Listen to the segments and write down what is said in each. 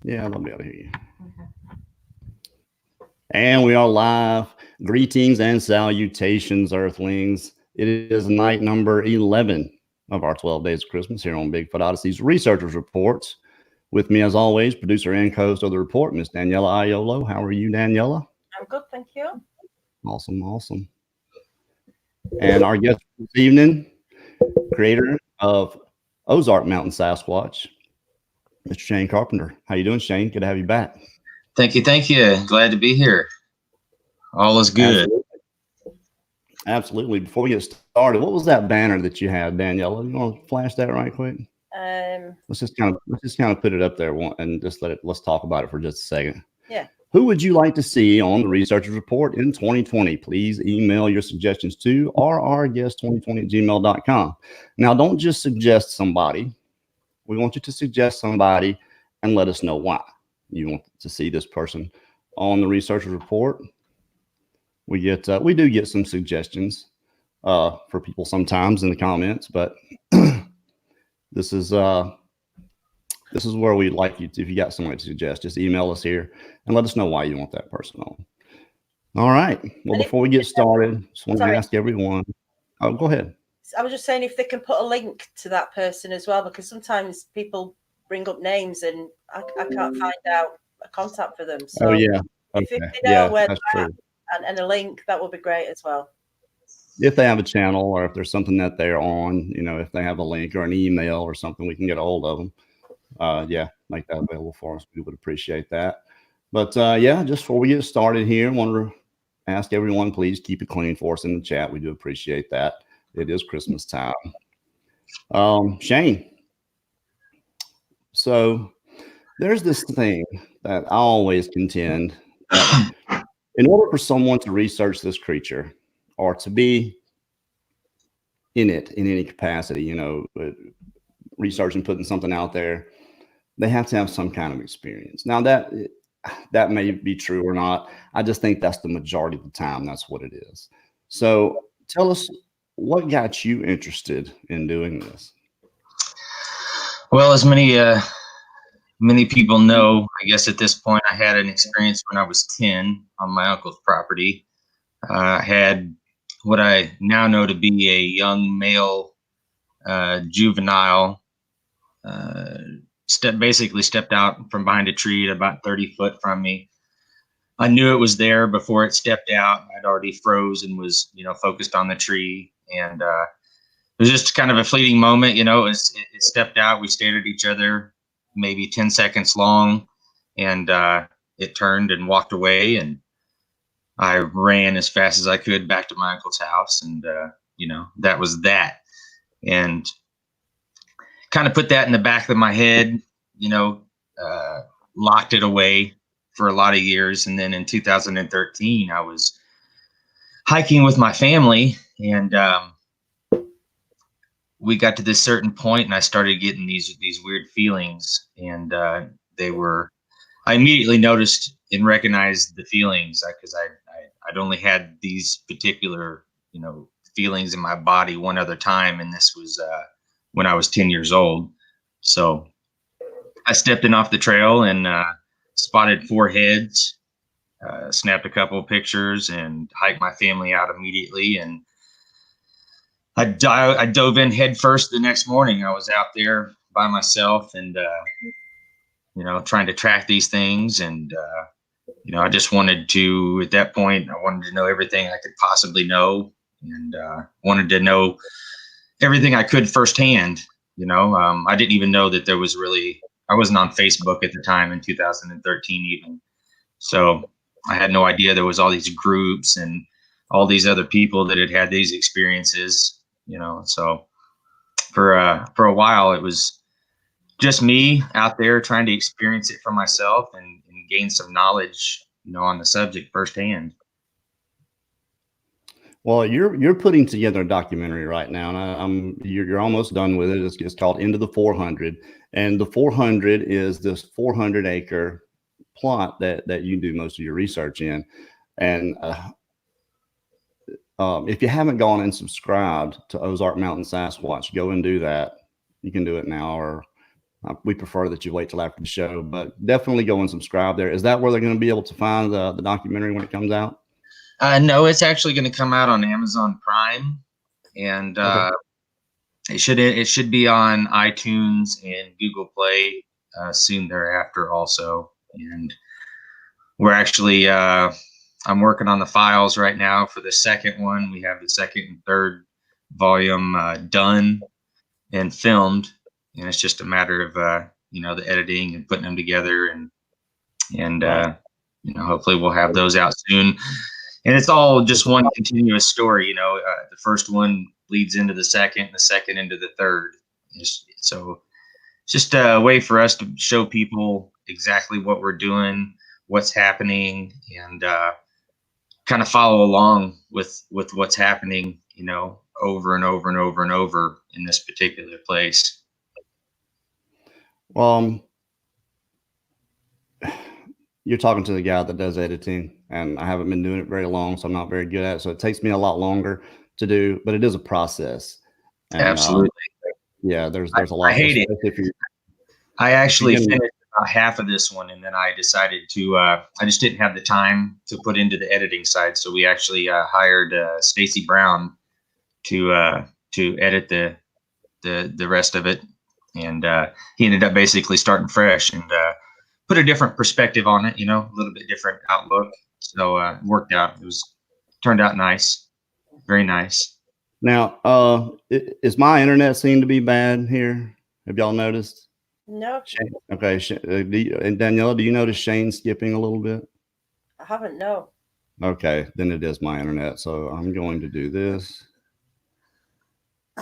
Yeah, I'll be able to hear you. And we are live. Greetings and salutations, Earthlings. It is night number 11 of our 12 Days of Christmas here on Bigfoot Odyssey's Researchers Reports. With me, as always, producer and co-host of the report, Miss Daniela Iolo. How are you, Daniela? I'm good, thank you. Awesome, awesome. And our guest this evening, creator of Ozark Mountain Sasquatch, Mr. Shane Carpenter. How you doing, Shane? Good to have you back. Thank you. Glad to be here. All is good. Absolutely. Before we get started, what was that banner that you had, Daniela? You want to flash that right quick? Let's just kind of put it up there and just let's talk about it for just a second. Yeah. Who would you like to see on the Researchers Report in 2020? Please email your suggestions to rrguest2020@gmail.com. Now, don't just suggest somebody. We want you to suggest somebody and let us know why you want to see this person on the Researchers Report. We do get some suggestions for people sometimes in the comments, but this is where we'd like you to, if you got somebody to suggest, just email us here and let us know why you want that person on. All right. Well, before we get started, just want to ask everyone. Oh, go ahead. I was just saying if they can put a link to that person as well, because sometimes people bring up names and I can't find out a contact for them. So yeah. Okay. If they know where they're at and a link, that would be great as well. If they have a channel or if there's something that they're on, if they have a link or an email or something, we can get a hold of them. Make that available for us. We would appreciate that. But just before we get started here, I want to ask everyone, please keep it clean for us in the chat. We do appreciate that. It is Christmas time. Shane, so there's this thing that I always contend that in order for someone to research this creature or to be in it in any capacity, researching, putting something out there, they have to have some kind of experience. Now that may be true or not. I just think that's the majority of the time. That's what it is. So tell us, what got you interested in doing this? Well, as many people know, I guess at this point, I had an experience when I was 10 on my uncle's property. I had what I now know to be a young male juvenile basically stepped out from behind a tree at about 30 foot from me. I knew it was there before it stepped out. I'd already froze and was, focused on the tree. And it was just kind of a fleeting moment, it stepped out. We stared at each other, maybe 10 seconds long, and it turned and walked away. And I ran as fast as I could back to my uncle's house. And, that was that. And kind of put that in the back of my head, locked it away for a lot of years. And then in 2013, I was hiking with my family, and we got to this certain point, and I started getting these weird feelings. And I immediately noticed and recognized the feelings because I'd only had these particular, feelings in my body one other time. And this was when I was 10 years old. So I stepped in off the trail and spotted 4 heads, snapped a couple of pictures, and hiked my family out immediately. And I dove in head first the next morning. I was out there by myself and, trying to track these things. And, I just wanted to, at that point, I wanted to know everything I could possibly know, and wanted to know everything I could firsthand. I didn't even know that there was I wasn't on Facebook at the time in 2013 even. So I had no idea there was all these groups and all these other people that had these experiences, so for a while it was just me out there trying to experience it for myself and gain some knowledge, on the subject firsthand. Well, you're putting together a documentary right now, and you're almost done with it. It's called Into the 400, and the 400 is this 400-acre plot that you do most of your research in. And if you haven't gone and subscribed to Ozark Mountain Sasquatch, go and do that. You can do it now, or We prefer that you wait till after the show, but definitely go and subscribe there. Is that where they're going to be able to find the documentary when it comes out? No, it's actually going to come out on Amazon Prime, and Okay. it should be on iTunes and Google Play soon thereafter also. And we're actually I'm working on the files right now for the second one. We have the second and third volume done and filmed, and it's just a matter of the editing and putting them together, and Right. hopefully we'll have those out soon. And it's all just one continuous story. The first one leads into the second into the third. So it's just a way for us to show people exactly what we're doing, what's happening, and kind of follow along with what's happening, over and over and over and over in this particular place. You're talking to the guy that does editing, and I haven't been doing it very long, so I'm not very good at it. So it takes me a lot longer to do, but it is a process. And, Absolutely. Yeah, there's a lot. I hate it. I actually finished about half of this one, and then I decided to. I just didn't have the time to put into the editing side, so we actually hired Stacy Brown to edit the rest of it, and he ended up basically starting fresh and put a different perspective on it. A little bit different outlook. So it worked out. Turned out nice, very nice. Now, is my internet seem to be bad here? Have y'all noticed? No. Shane, okay. And Daniela, do you notice Shane skipping a little bit? I haven't, no. Okay, then it is my internet. So I'm going to do this.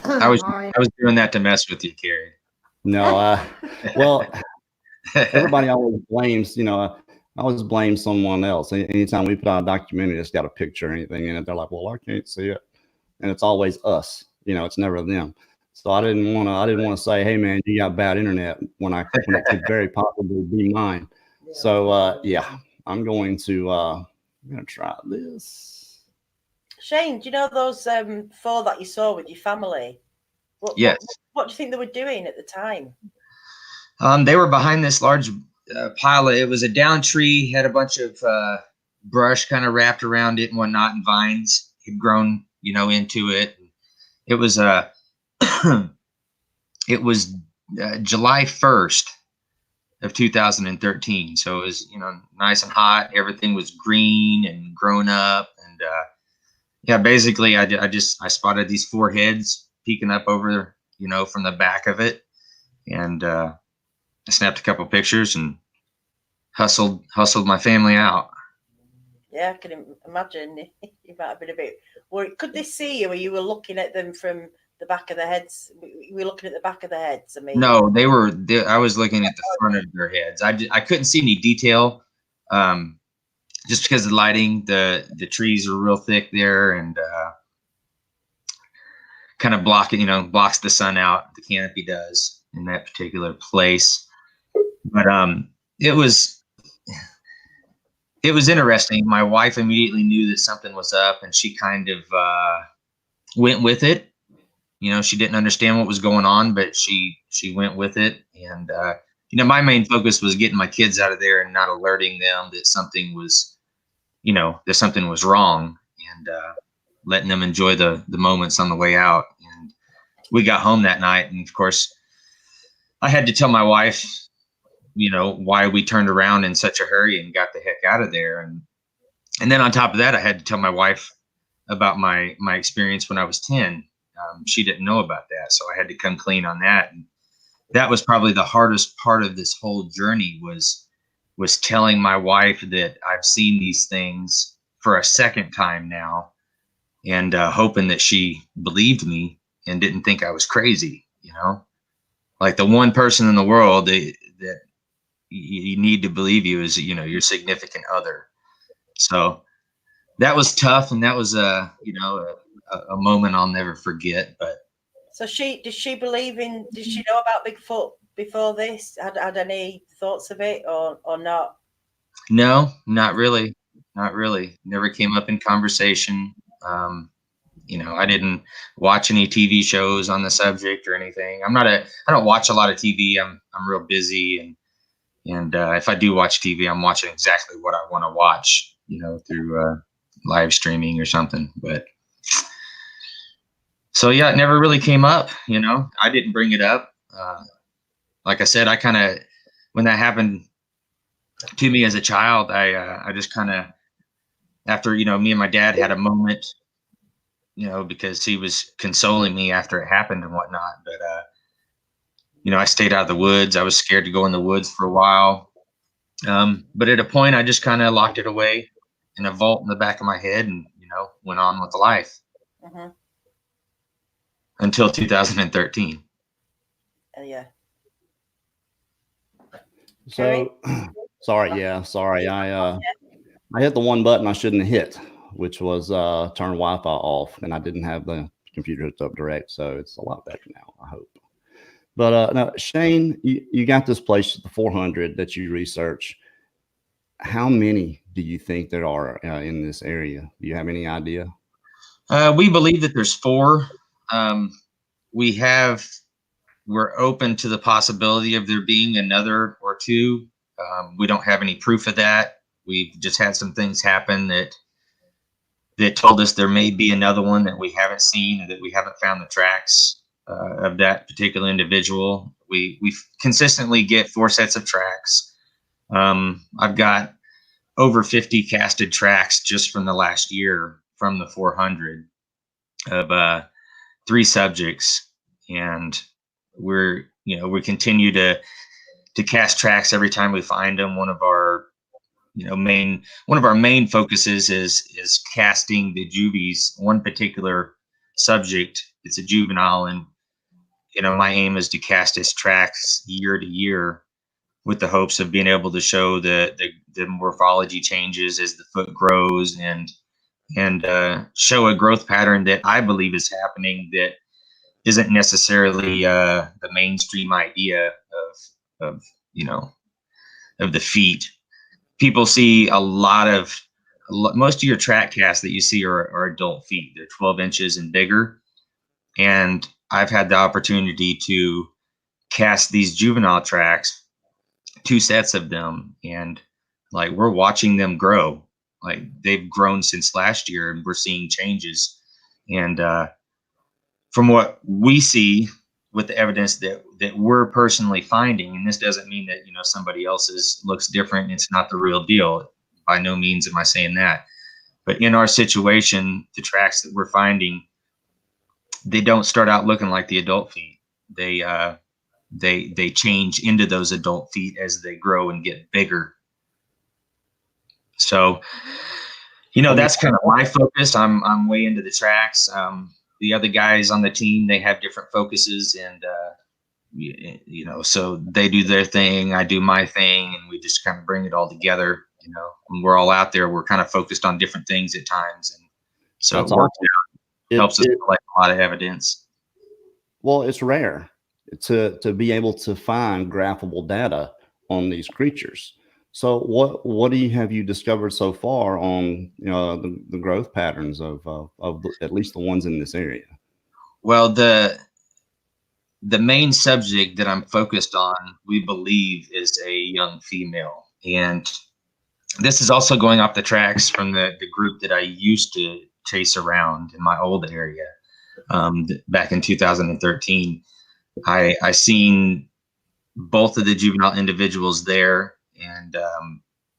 I was doing that to mess with you, Kerry. No, well, everybody always blames, I always blame someone else. Anytime we put out a documentary that's got a picture or anything in it, they're like, well, I can't see it. And it's always us, it's never them. So I didn't want to say, hey man, you got bad internet when it could very possibly be mine. Yeah. So yeah, I'm going to try this. Shane, do you know those 4 that you saw with your family? Yes. What do you think they were doing at the time? They were behind this large pile. It was a down tree, had a bunch of brush kind of wrapped around it and whatnot, and vines had grown, into it. It was July 1st of 2013. So it was, nice and hot. Everything was green and grown up. And yeah, basically I spotted these 4 heads peeking up over, from the back of it. And I snapped a couple pictures and hustled my family out. Yeah, I can imagine you might have been a bit worried. Could they see you, or you were looking at them from the back of the heads? You were looking at the back of the heads. I mean, no, I was looking at the front of their heads. I couldn't see any detail, just because of the lighting. The trees are real thick there, and kind of blocks the sun out. The canopy does in that particular place. But it was interesting. My wife immediately knew that something was up, and she kind of went with it. She didn't understand what was going on, but she went with it. And my main focus was getting my kids out of there and not alerting them that something was wrong, and letting them enjoy the moments on the way out. And we got home that night, and of course I had to tell my wife why we turned around in such a hurry and got the heck out of there. And then on top of that, I had to tell my wife about my experience when I was 10. She didn't know about that, so I had to come clean on that. And that was probably the hardest part of this whole journey, was telling my wife that I've seen these things for a second time now, and hoping that she believed me and didn't think I was crazy. Like the one person in the world that you need to believe you is, your significant other. So that was tough, and that was a moment I'll never forget. But so did she know about Bigfoot before this? Had any thoughts of it or not? No, not really. Never came up in conversation. I didn't watch any TV shows on the subject or anything. I don't watch a lot of TV. I'm real busy, and if I do watch TV, I'm watching exactly what I want to watch, through live streaming or something. But so yeah, it never really came up. I didn't bring it up. Like I said, when that happened to me as a child, I just kind of, after, me and my dad had a moment, because he was consoling me after it happened and whatnot. But, I stayed out of the woods. I was scared to go in the woods for a while. But at a point, I just kind of locked it away in a vault in the back of my head and, went on with life until 2013. Yeah. So, sorry. I hit the one button I shouldn't have hit, which was turn Wi-Fi off, and I didn't have the computer hooked up direct, so it's a lot better now, I hope. But now, Shane, you got this place, the 400 that you research. How many do you think there are in this area? Do you have any idea? We believe that there's 4. We're open to the possibility of there being another or 2. We don't have any proof of that. We've just had some things happen that told us there may be another one that we haven't seen, and that we haven't found the tracks of that particular individual. We consistently get 4 sets of tracks. I've got over 50 casted tracks just from the last year from the 400 of 3 subjects, and we continue to cast tracks every time we find them. One of our main focuses is casting the juvies. One particular subject, it's a juvenile, and my aim is to cast his tracks year to year with the hopes of being able to show the morphology changes as the foot grows, and show a growth pattern that I believe is happening that isn't necessarily the mainstream idea of the feet. People see most of your track casts that you see are adult feet. They're 12 inches and bigger. And I've had the opportunity to cast these juvenile tracks, 2 sets of them, and we're watching them grow. They've grown since last year, and we're seeing changes. And from what we see with the evidence that we're personally finding, and this doesn't mean that somebody else's looks different and it's not the real deal. By no means am I saying that. But in our situation, the tracks that we're finding, they don't start out looking like the adult feet. They change into those adult feet as they grow and get bigger. So, that's kind of my focus. I'm way into the tracks. The other guys on the team, they have different focuses, and so they do their thing, I do my thing, and we just kind of bring it all together. When we're all out there, we're kind of focused on different things at times, and so That's it works awesome. out. It helps us collect a lot of evidence. Well, it's rare to be able to find graphable data on these creatures. So what have you discovered so far on the growth patterns of at least the ones in this area? Well, the main subject that I'm focused on, we believe, is a young female, and this is also going off the tracks from the group that I used to chase around in my old area back in 2013. I seen both of the juvenile individuals there, and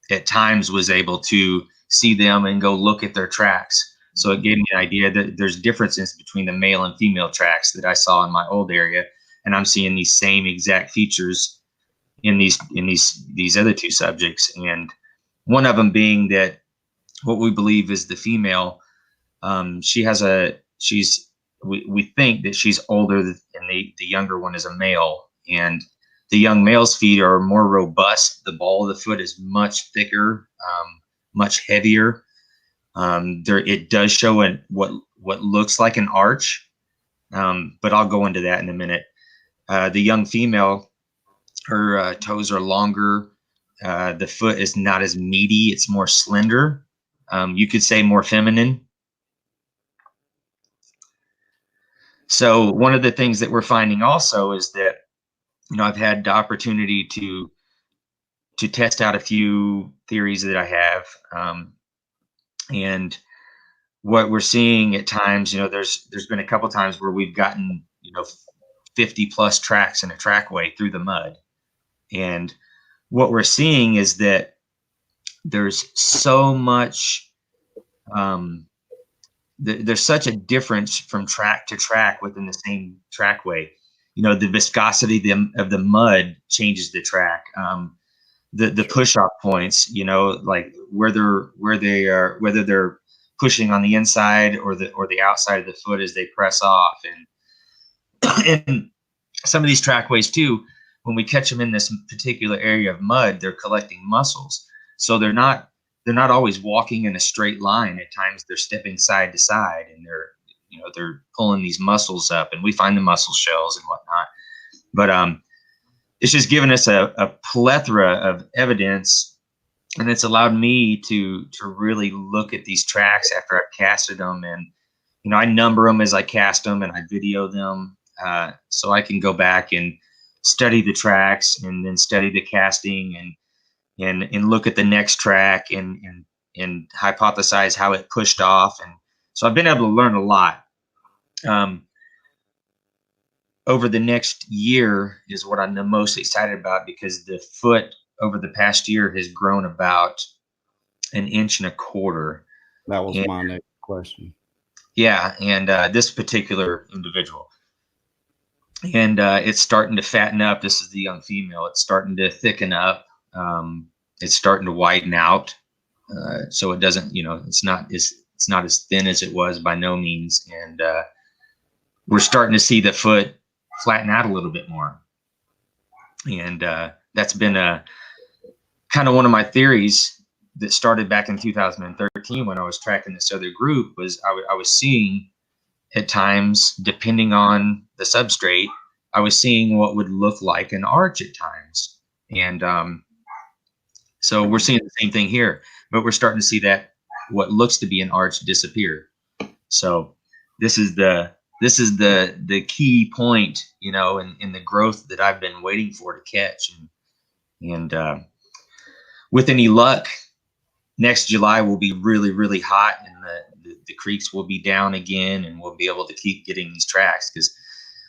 at times was able to see them and go look at their tracks. So it gave me an idea that there's differences between the male and female tracks that I saw in my old area, and I'm seeing these same exact features in these other 2 subjects. And one of them being that what we believe is the female. We think that she's older, and the younger one is a male, and the young male's feet are more robust. The ball of the foot is much thicker, much heavier. It does show what looks like an arch, but I'll go into that in a minute. The young female, her toes are longer. The foot is not as meaty. It's more slender. You could say more feminine. So one of the things that we're finding also is that, I've had the opportunity to test out a few theories that I have, and what we're seeing at times, there's been a couple times where we've gotten 50 plus tracks in a trackway through the mud, and what we're seeing is that there's so much there's such a difference from track to track within the same trackway. The viscosity of the mud changes the track. The push off points, like whether they're pushing on the inside or the outside of the foot as they press off, and some of these trackways too, when we catch them in this particular area of mud, they're collecting mussels. So they're not always walking in a straight line. At times they're stepping side to side, and they're pulling these mussels up, and we find the mussel shells and whatnot. But it's just given us a plethora of evidence, and it's allowed me to really look at these tracks after I've casted them, and I number them as I cast them, and I video them, so I can go back and study the tracks, and then study the casting, and look at the next track, and hypothesize how it pushed off. And so I've been able to learn a lot. Over the next year is what I'm the most excited about, because the foot over the past year has grown about 1.25 inches. That was my next question. Yeah, and this particular individual, and it's starting to fatten up. This is the young female. It's starting to thicken up. It's starting to widen out, so it doesn't, it's not as thin as it was by no means, and we're starting to see the foot flatten out a little bit more, and that's been a kind of one of my theories that started back in 2013 when I was tracking this other group. Was I was seeing at times, depending on the substrate, I was seeing what would look like an arch at times, and so we're seeing the same thing here, but we're starting to see that what looks to be an arch disappear. So this is the key point, in the growth that I've been waiting for to catch. And with any luck, next July will be really, really hot, and the creeks will be down again, and we'll be able to keep getting these tracks, because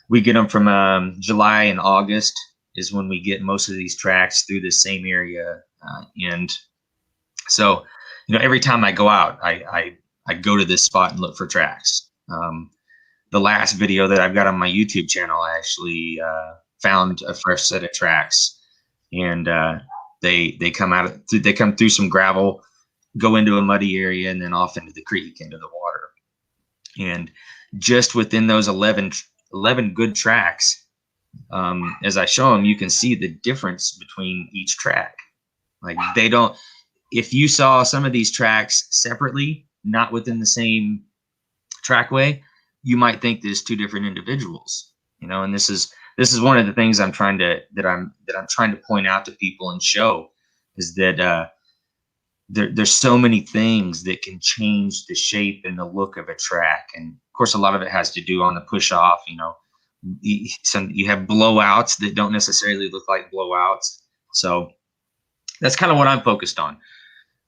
we get them from July and August is when we get most of these tracks through the same area. And so, every time I go out, I go to this spot and look for tracks. The last video that I've got on my YouTube channel, I actually found a fresh set of tracks, and they come through some gravel, go into a muddy area, and then off into the creek, into the water. And just within those 11 good tracks, as I show them, you can see the difference between each track. Like, if you saw some of these tracks separately, not within the same trackway, you might think there's two different individuals, and this is one of the things I'm trying to point out to people and show, is that there's so many things that can change the shape and the look of a track. And of course, a lot of it has to do on the push off. You have blowouts that don't necessarily look like blowouts. So that's kind of what I'm focused on.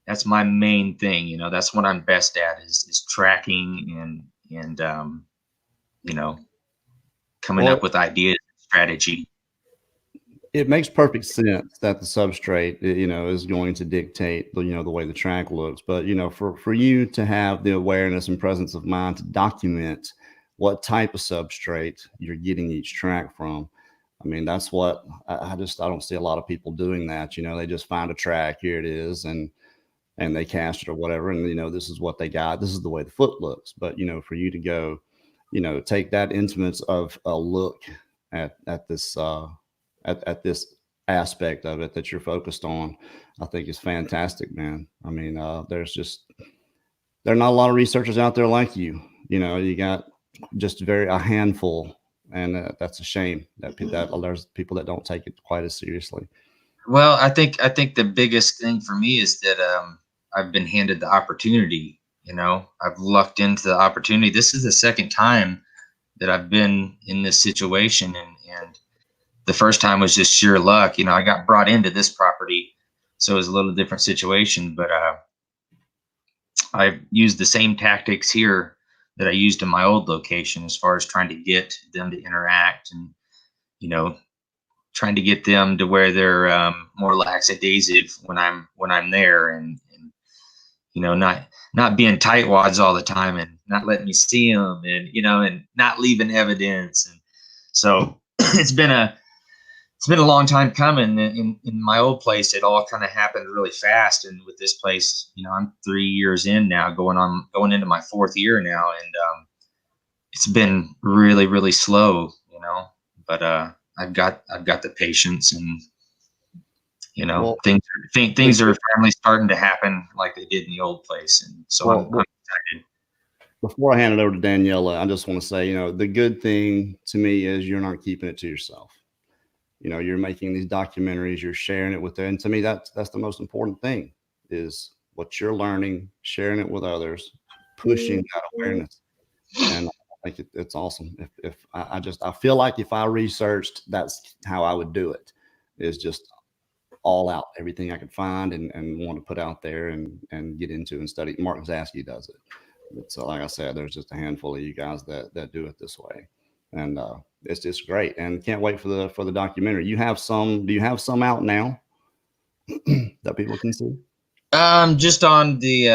That's my main thing. That's what I'm best at, is tracking and coming up with ideas, strategy. It makes perfect sense that the substrate, is going to dictate, the way the track looks. But, for you to have the awareness and presence of mind to document what type of substrate you're getting each track from, I mean, that's what I don't see a lot of people doing that. They just find a track, here it is, and they cast it or whatever, and this is what they got, this is the way the foot looks. But for you to go, take that intimate of a look at this at this aspect of it that you're focused on, I think is fantastic, man. I mean, there are not a lot of researchers out there like you. You got just a handful, and that's a shame that there's people that don't take it quite as seriously. Well, I think the biggest thing for me is that I've been handed the opportunity. I've lucked into the opportunity. This is the second time that I've been in this situation, and the first time was just sheer luck. You know, I got brought into this property, so it was a little different situation, but I've used the same tactics here that I used in my old location as far as trying to get them to interact and, you know, trying to get them to where they're more lackadaisical when I'm there, and you know, not being tightwads all the time and not letting me see them, and you know, and not leaving evidence. And so it's been a long time coming. In my old place, it all kind of happened really fast, and with this place, you know, I'm 3 years in now, going into my 4th year now, and it's been really, really slow, you know, but I've got the patience, and you know, Well, things are finally starting to happen like they did in the old place, and so I'm excited. Before I hand it over to Daniela, I just want to say, you know, the good thing to me is you're not keeping it to yourself. You know, you're making these documentaries, you're sharing it with them. And to me, that's the most important thing, is what you're learning, sharing it with others, pushing that awareness. And I think it's awesome. If I feel like if I researched, that's how I would do it, is just all out, everything I could find and want to put out there and get into and study. Mark Zasky does it. But so like I said, there's just a handful of you guys that do it this way. And it's just great, and can't wait for the documentary. Do you have some out now that people can see? Just on the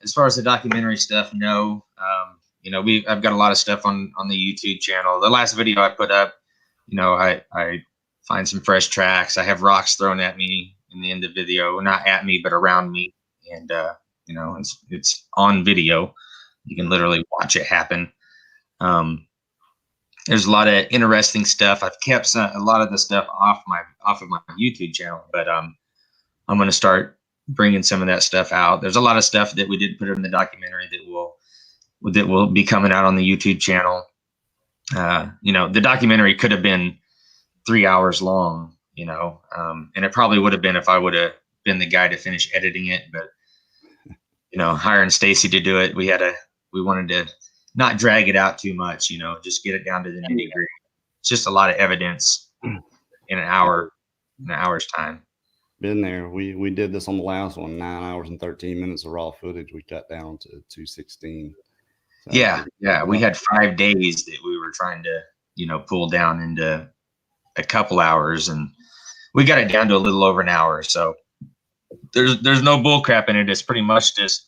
as far as the documentary stuff, no. You know, I've got a lot of stuff on the YouTube channel. The last video I put up, you know, I find some fresh tracks. I have rocks thrown at me in the end of the video, not at me but around me, and you know, it's on video. You can literally watch it happen. There's a lot of interesting stuff. I've kept a lot of the stuff off of my YouTube channel, but I'm going to start bringing some of that stuff out. There's a lot of stuff that we didn't put in the documentary that will be coming out on the YouTube channel. You know, the documentary could have been 3 hours long, you know, and it probably would have been if I would have been the guy to finish editing it. But you know, hiring Stacy to do it, we wanted to not drag it out too much, you know, just get it down to the nitty gritty. It's just a lot of evidence in an hour's time. Been there. We did this on the last one, 9 hours and 13 minutes of raw footage. We cut down to 216. So, yeah. We had 5 days that we were trying to, you know, pull down into a couple hours, and we got it down to a little over an hour. So there's no bull crap in it. It's pretty much just,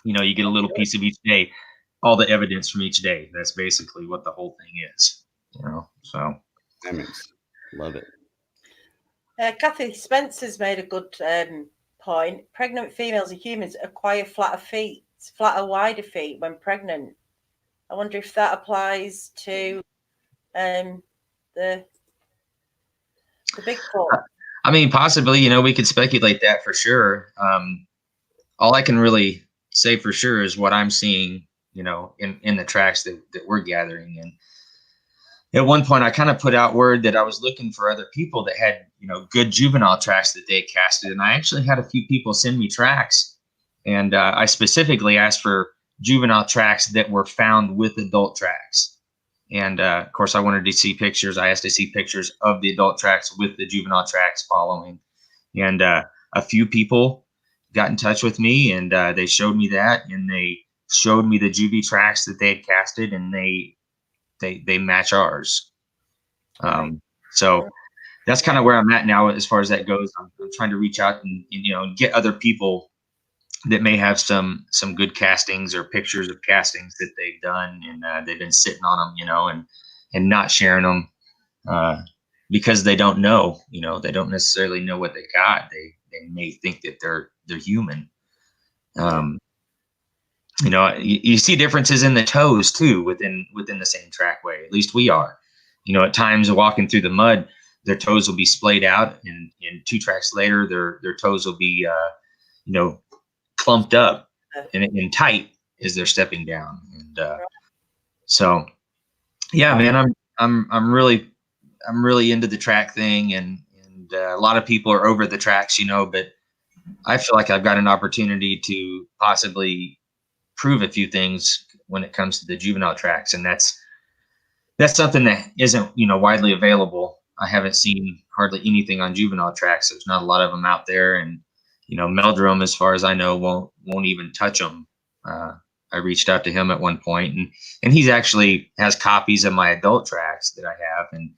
you know, you get a little piece of each day, all the evidence from each day. That's basically what the whole thing is, you know. So love it. Kathy Spencer's made a good point. Pregnant females and humans acquire flatter, wider feet when pregnant. I wonder if that applies to the Bigfoot. I mean, possibly, you know, we could speculate that for sure. All I can really say for sure is what I'm seeing, you know, in the tracks that we're gathering. And at one point I kind of put out word that I was looking for other people that had, you know, good juvenile tracks that they had casted. And I actually had a few people send me tracks, and I specifically asked for juvenile tracks that were found with adult tracks. And of course I wanted to see pictures. I asked to see pictures of the adult tracks with the juvenile tracks following. And a few people got in touch with me, and they showed me that, and they showed me the juvie tracks that they had casted, and they match ours. So that's kind of where I'm at now as far as that goes. I'm trying to reach out and you know, get other people that may have some good castings or pictures of castings that they've done, and they've been sitting on them, you know, and not sharing them because they don't know, you know, they don't necessarily know what they got. They may think that they're human. You know, you see differences in the toes too within the same trackway. At least we are. You know, at times walking through the mud, their toes will be splayed out, and 2 tracks later, their toes will be, you know, clumped up and tight as they're stepping down. And so, yeah, man, I'm really into the track thing, and a lot of people are over the tracks, you know, but I feel like I've got an opportunity to possibly prove a few things when it comes to the juvenile tracks, and that's that's something that isn't, widely available. I haven't seen hardly anything on juvenile tracks. There's not a lot of them out there, and Meldrum, as far as I know, won't even touch them. I reached out to him at one point, and he's actually has copies of my adult tracks that I have, and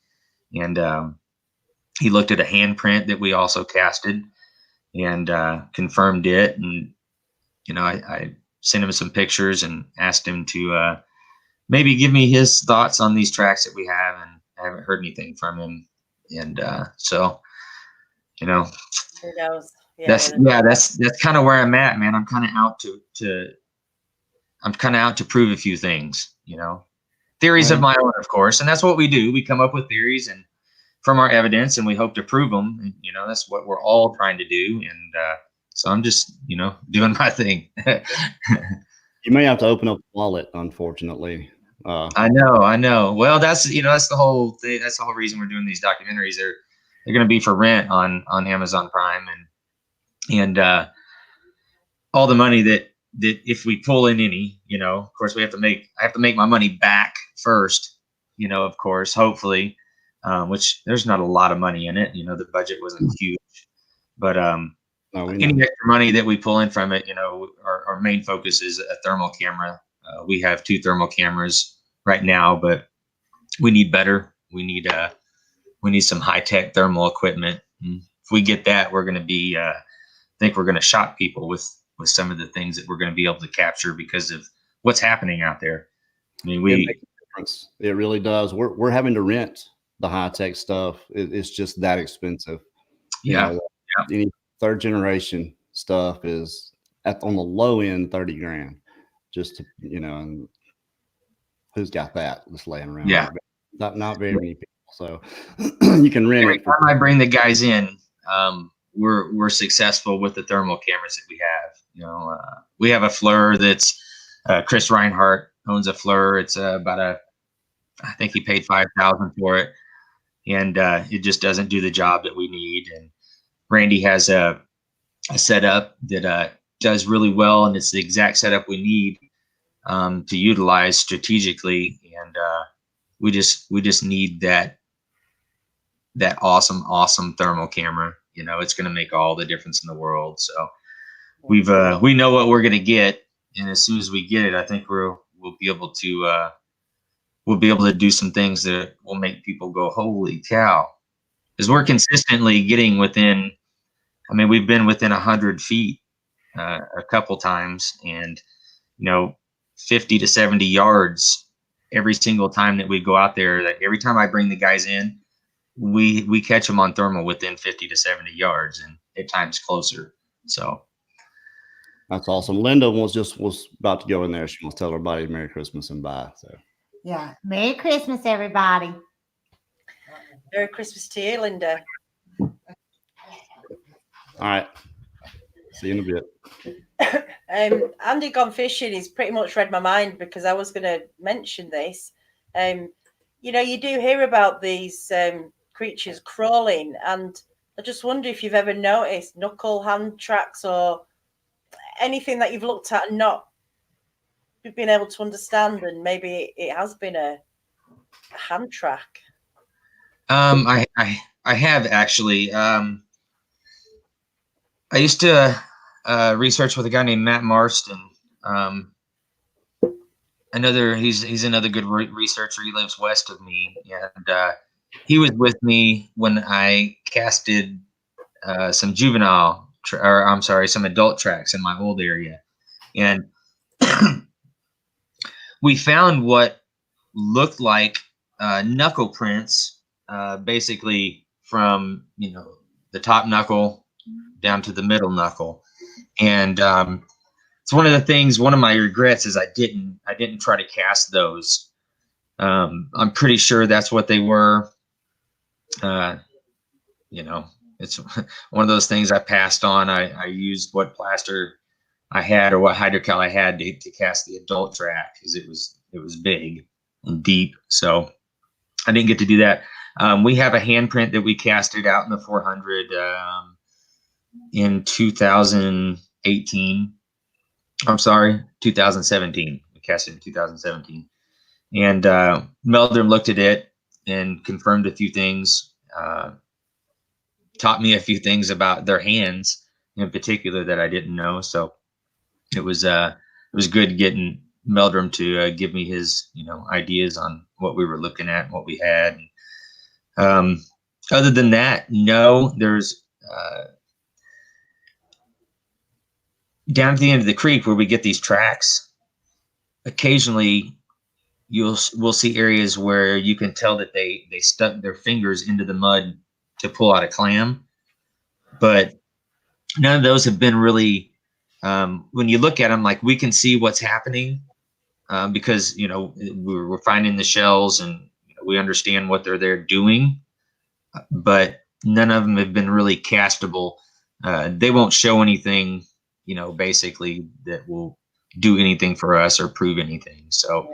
he looked at a handprint that we also casted and confirmed it, and I sent him some pictures and asked him to maybe give me his thoughts on these tracks that we have, and I haven't heard anything from him. And so, Who knows? that's kind of where I'm at, man. I'm kind of out to prove a few things, theories of my own, of course. And that's what we do. We come up with theories and from our evidence, and we hope to prove them. And, that's what we're all trying to do. And so I'm just, doing my thing. You may have to open up a wallet, unfortunately. I know. Well, that's the whole thing. That's the whole reason we're doing these documentaries. They're going to be for rent on Amazon Prime, and all the money that if we pull in any, of course I have to make my money back first, of course, hopefully, which there's not a lot of money in it. The budget wasn't huge, but any extra money that we pull in from it, our main focus is a thermal camera. We have 2 thermal cameras right now, but we need better. We need some high-tech thermal equipment. And if we get that, we're going to be, I think we're going to shock people with some of the things that we're going to be able to capture because of what's happening out there. I mean, it makes a difference. It really does. We're having to rent the high-tech stuff. It's just that expensive. Any 3rd generation stuff is on the low end, 30 grand. Just to, and who's got that just laying around? Yeah, not very many people. So you can rent every it. Time I bring the guys in, we're successful with the thermal cameras that we have. We have a FLIR that's Chris Reinhardt owns a FLIR. It's I think he paid $5,000 for it, and it just doesn't do the job that we need. And Randy has a setup that does really well, and it's the exact setup we need to utilize strategically. And we just need that awesome thermal camera. It's going to make all the difference in the world. So we know what we're going to get, and as soon as we get it, I think we'll be able to do some things that will make people go, holy cow, because we're consistently getting within. I mean, we've been within 100 feet a couple times, and 50 to 70 yards every single time that we go out there. That every time I bring the guys in, we catch them on thermal within 50 to 70 yards, and at times closer. So that's awesome. Linda was about to go in there. She wants to tell everybody Merry Christmas and bye. So yeah, Merry Christmas, everybody. Merry Christmas to you, Linda. All right. See you in a bit. Andy Gone Fishing, he's pretty much read my mind because I was going to mention this. You do hear about these creatures crawling, and I just wonder if you've ever noticed knuckle hand tracks or anything that you've looked at and not been able to understand, and maybe it has been a hand track. I have actually. I used to research with a guy named Matt Marston. He's another good researcher. He lives west of me, and he was with me when I casted some some adult tracks in my old area, and we found what looked like knuckle prints, basically from the top knuckle down to the middle knuckle. And it's one of my regrets is I didn't try to cast those. I'm pretty sure that's what they were. It's one of those things I passed on. I used what plaster I had or what hydrocal I had to cast the adult track, because it was big and deep. So I didn't get to do that. We have a handprint that we casted out in the 400 in 2017. We cast it in 2017. And Meldrum looked at it and confirmed a few things, taught me a few things about their hands in particular that I didn't know. So it was good getting Meldrum to give me his, ideas on what we were looking at, what we had. Other than that, no, there's down at the end of the creek where we get these tracks. Occasionally, we'll see areas where you can tell that they stuck their fingers into the mud to pull out a clam, but none of those have been really. When you look at them, like we can see what's happening because we're finding the shells and we understand what they're there doing, but none of them have been really castable. They won't show anything, basically that will do anything for us or prove anything. So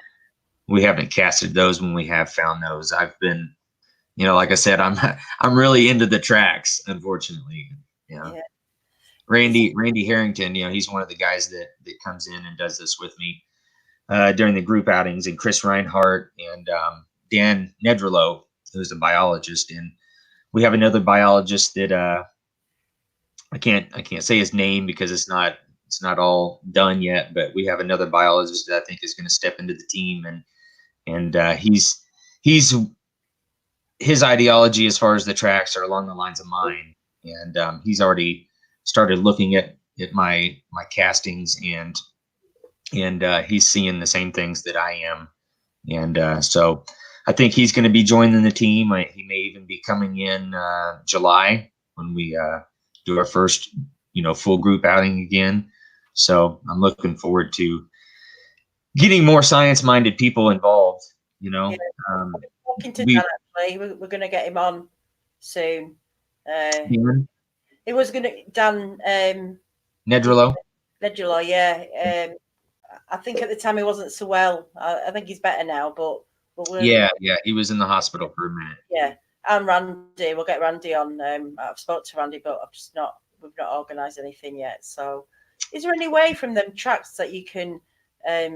we haven't casted those when we have found those. I've been, like I said, I'm really into the tracks, unfortunately. Yeah. Randy Harrington, he's one of the guys that comes in and does this with me during the group outings, and Chris Reinhardt and Dan Nedrolo, who's a biologist, and we have another biologist that I can't say his name because it's not all done yet, but we have another biologist that I think is going to step into the team, and he's his ideology as far as the tracks are along the lines of mine, and he's already started looking at my castings, and he's seeing the same things that I am, and so I think he's going to be joining the team. He may even be coming in July when we do our first full group outing again. So I'm looking forward to getting more science-minded people involved. Talking to Dan, actually, we're going to get him on soon. It was going to Dan Nedrolo, yeah. I think at the time he wasn't so well. I think he's better now, but yeah, he was in the hospital for a minute. Yeah, and Randy, we'll get Randy on. I've spoke to Randy, but we've not organised anything yet. So, is there any way from them tracks that you can have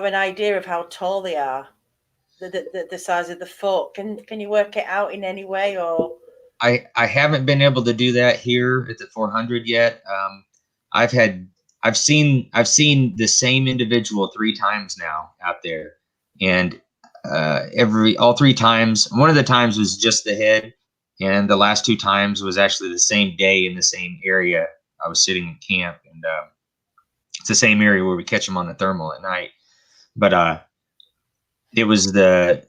an idea of how tall they are, the size of the foot? Can you work it out in any way, or? I haven't been able to do that here at the 400 yet. I've seen the same individual 3 times now out there, and all 3 times, one of the times was just the head, and the last 2 times was actually the same day in the same area. I was sitting in camp, and it's the same area where we catch them on the thermal at night, but it was the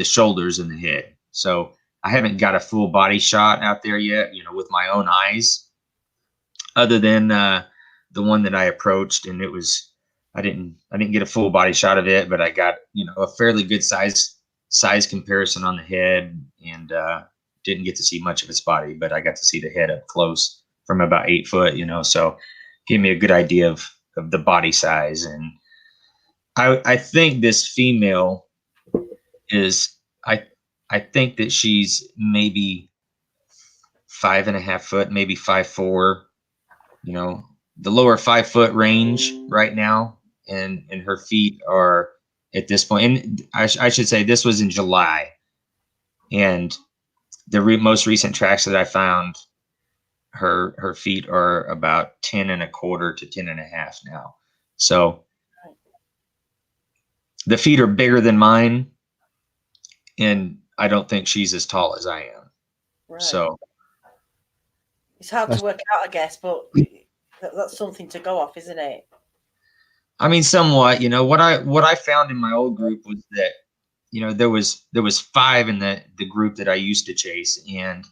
shoulders and the head. So I haven't got a full body shot out there yet, with my own eyes, other than the one that I approached, and I didn't get a full body shot of it, but I got, a fairly good size comparison on the head, and didn't get to see much of its body, but I got to see the head up close from about 8 foot, so gave me a good idea of the body size. And I think this female is, I think that she's maybe 5.5 foot, maybe 5'4", the lower 5 foot range right now. And her feet are at this point, and I should say this was in July, and the most recent tracks that I found, her feet are about 10.25 to 10.5 now. So the feet are bigger than mine, and I don't think she's as tall as I am. Right. So it's hard to work out, I guess, but that's something to go off, isn't it? I mean, somewhat. What I found in my old group was that there was 5 in the group that I used to chase, and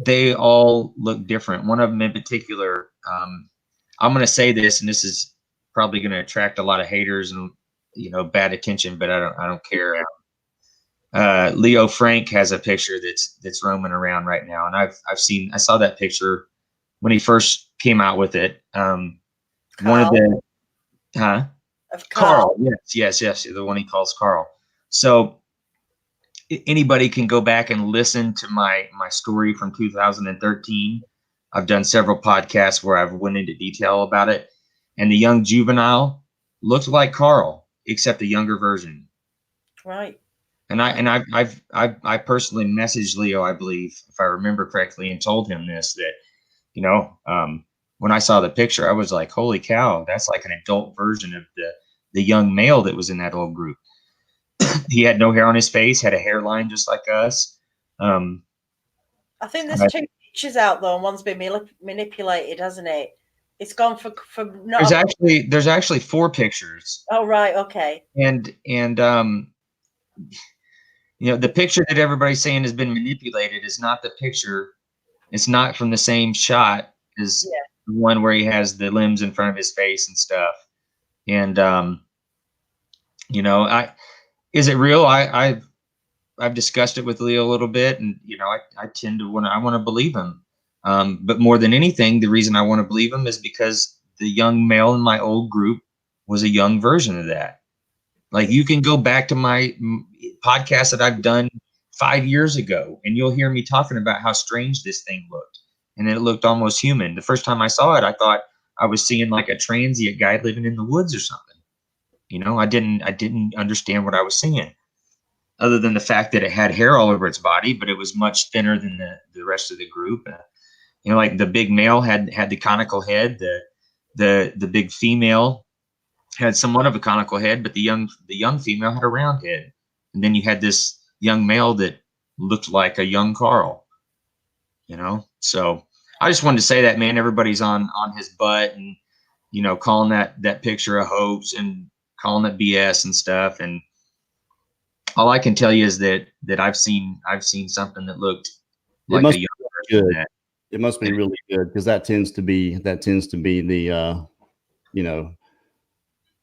they all look different. One of them in particular, I'm going to say this, and this is probably going to attract a lot of haters and bad attention, but I don't care. Leo Frank has a picture that's roaming around right now, and I saw that picture when he first came out with it. One of the of Carl. Yes, the one he calls Carl. So anybody can go back and listen to my story from 2013. I've done several podcasts where I've went into detail about it. And the young juvenile looked like Carl, except a younger version. Right. And I personally messaged Leo, I believe, if I remember correctly, and told him this, that, you know, when I saw the picture, I was like, holy cow, that's like an adult version of the young male that was in that old group. He had no hair on his face, had a hairline just like us. I think there's two pictures out though, and one's been manipulated, hasn't it? It's gone for not. There's actually 4 pictures. Oh right, okay. And you know, the picture that everybody's saying has been manipulated is not the picture. It's not from the same shot as the one where he has the limbs in front of his face and stuff. And you know, is it real? I've discussed it with Leo a little bit, and you know, I tend to want to believe him. But more than anything, the reason I want to believe him is because the young male in my old group was a young version of that. Like, you can go back to my podcast that I've done 5 years ago, and you'll hear me talking about how strange this thing looked, and it looked almost human. The first time I saw it, I thought I was seeing like a transient guy living in the woods or something. You know, I didn't understand what I was seeing, other than the fact that it had hair all over its body, but it was much thinner than the rest of the group. You know, like the big male had the conical head, the big female had somewhat of a conical head, but the young female had a round head. And then you had this young male that looked like a young Carl, you know? So I just wanted to say that, man, everybody's on his butt, and, you know, calling that picture a hoax and calling it BS and stuff. And all I can tell you is that I've seen something that looked like a young version of that. It must be really good, because that tends to be the you know,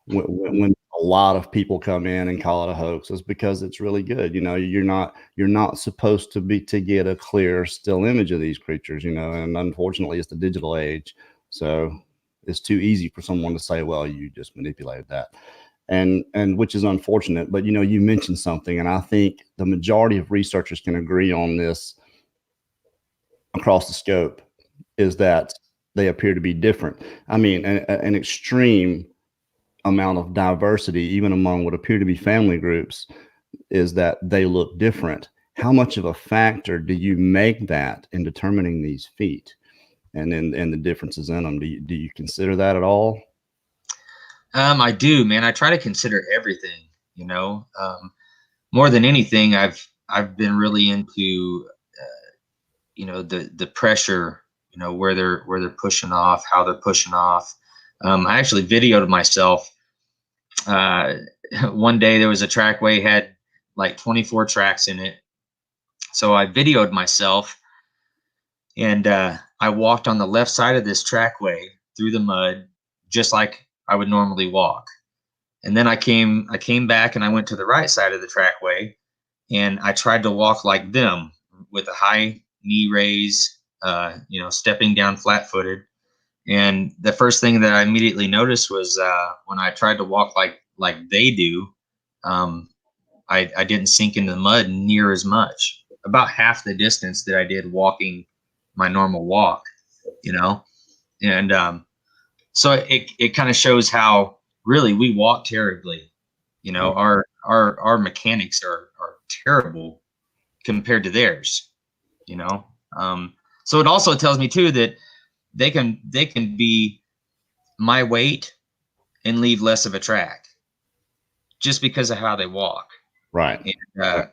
when a lot of people come in and call it a hoax, is because it's really good. You know, you're not supposed to get a clear still image of these creatures, you know, and unfortunately it's the digital age, so it's too easy for someone to say, well, you just manipulated that, and which is unfortunate. But you know, you mentioned something, and I think the majority of researchers can agree on this across the scope, is that they appear to be different. I mean, an extreme amount of diversity, even among what appear to be family groups, is that they look different. How much of a factor do you make that in determining these feet and the differences in them? Do you consider that at all? I do, man. I try to consider everything, you know. More than anything, I've been really into you know, the pressure, you know, where they're pushing off, how they're pushing off. I actually videoed myself. One day there was a trackway, had like 24 tracks in it. So I videoed myself, and I walked on the left side of this trackway through the mud, just like I would normally walk. And then I came back and I went to the right side of the trackway, and I tried to walk like them with a high knee raise, you know, stepping down flat-footed. And the first thing that I immediately noticed was when I tried to walk like they do, I didn't sink into the mud near as much, about half the distance that I did walking my normal walk, you know. And so it kind of shows how really we walk terribly, you know. Our mechanics are terrible compared to theirs, you know. So it also tells me too that they can be my weight and leave less of a track just because of how they walk. Right. And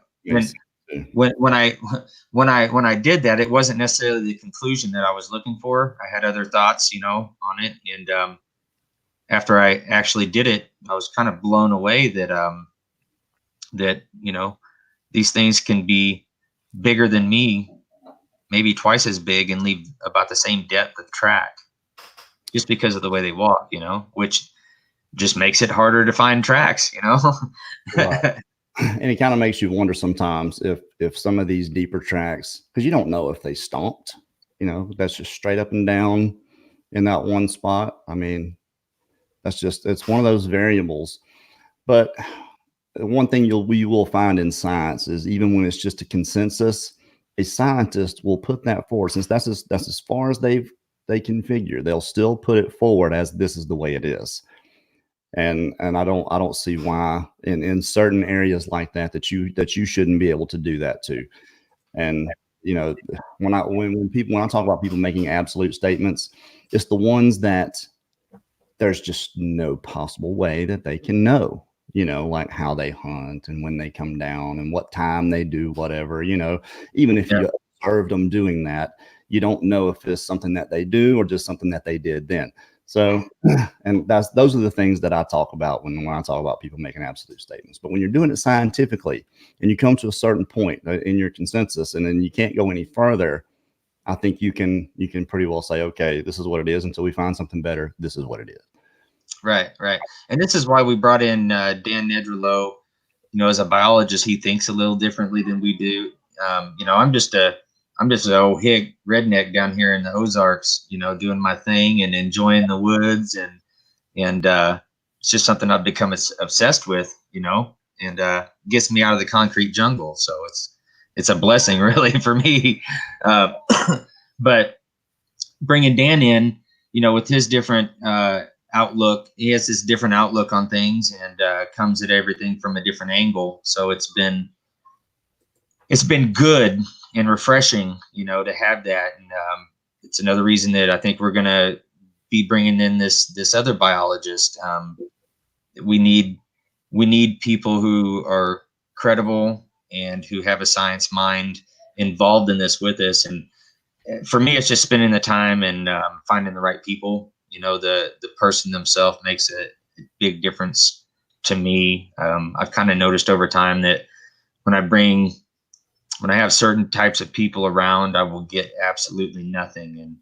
when I did that, it wasn't necessarily the conclusion that I was looking for. I had other thoughts, you know, on it. And after I actually did it, I was kind of blown away that that, you know, these things can be bigger than me, maybe twice as big, and leave about the same depth of track just because of the way they walk, you know, which just makes it harder to find tracks, you know. Right. And it kind of makes you wonder sometimes if some of these deeper tracks, because you don't know if they stomped, you know, that's just straight up and down in that one spot. I mean, it's one of those variables. But one thing you will find in science is, even when it's just a consensus, a scientist will put that forward, since that's as far as they can figure. They'll still put it forward as this is the way it is. And I don't see why in certain areas like that you shouldn't be able to do that too. And you know, when I talk about people making absolute statements, it's the ones that there's just no possible way that they can know, you know, like how they hunt and when they come down and what time they do whatever, you know, even if you observed them doing that, you don't know if it's something that they do or just something that they did then. So, and those are the things that I talk about when I talk about people making absolute statements. But when you're doing it scientifically and you come to a certain point in your consensus and then you can't go any further, I think you can pretty well say, okay, this is what it is until we find something better. This is what it is. Right. And this is why we brought in Dan Nedrolo. You know, as a biologist, he thinks a little differently than we do. You know, I'm just an old hick redneck down here in the Ozarks, you know, doing my thing and enjoying the woods and it's just something I've become obsessed with, you know, and gets me out of the concrete jungle. So it's a blessing really for me. But bringing Dan in, you know, with his different outlook, he has this different outlook on things and comes at everything from a different angle. So it's been good and refreshing, you know, to have that. And it's another reason that I think we're going to be bringing in this other biologist. We need people who are credible and who have a science mind involved in this with us. And for me, it's just spending the time and finding the right people. You know, the person themselves makes a big difference to me. I've kind of noticed over time that when I have certain types of people around, I will get absolutely nothing. And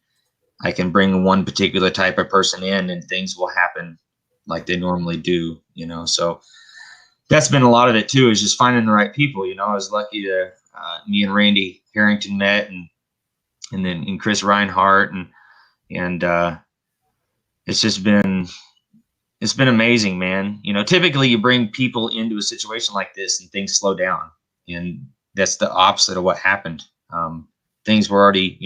I can bring one particular type of person in and things will happen like they normally do, you know. So that's been a lot of it too, is just finding the right people. You know, I was lucky to me and Randy Harrington met and then Chris Reinhardt and it's been amazing, man. You know, typically you bring people into a situation like this and things slow down, and that's the opposite of what happened. Things were already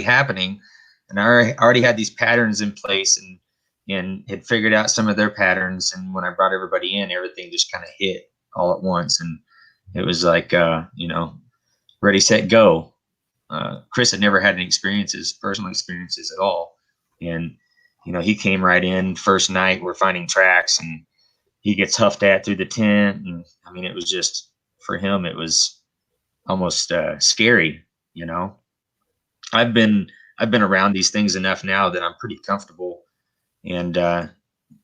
happening, and I already had these patterns in place and had figured out some of their patterns. And when I brought everybody in, everything just kind of hit all at once, and it was like, you know, ready, set, go. Chris had never had any personal experiences at all. And, you know, he came right in first night, we're finding tracks and he gets huffed at through the tent. And I mean, it was just, for him, it was almost scary, you know. I've been around these things enough now that I'm pretty comfortable. And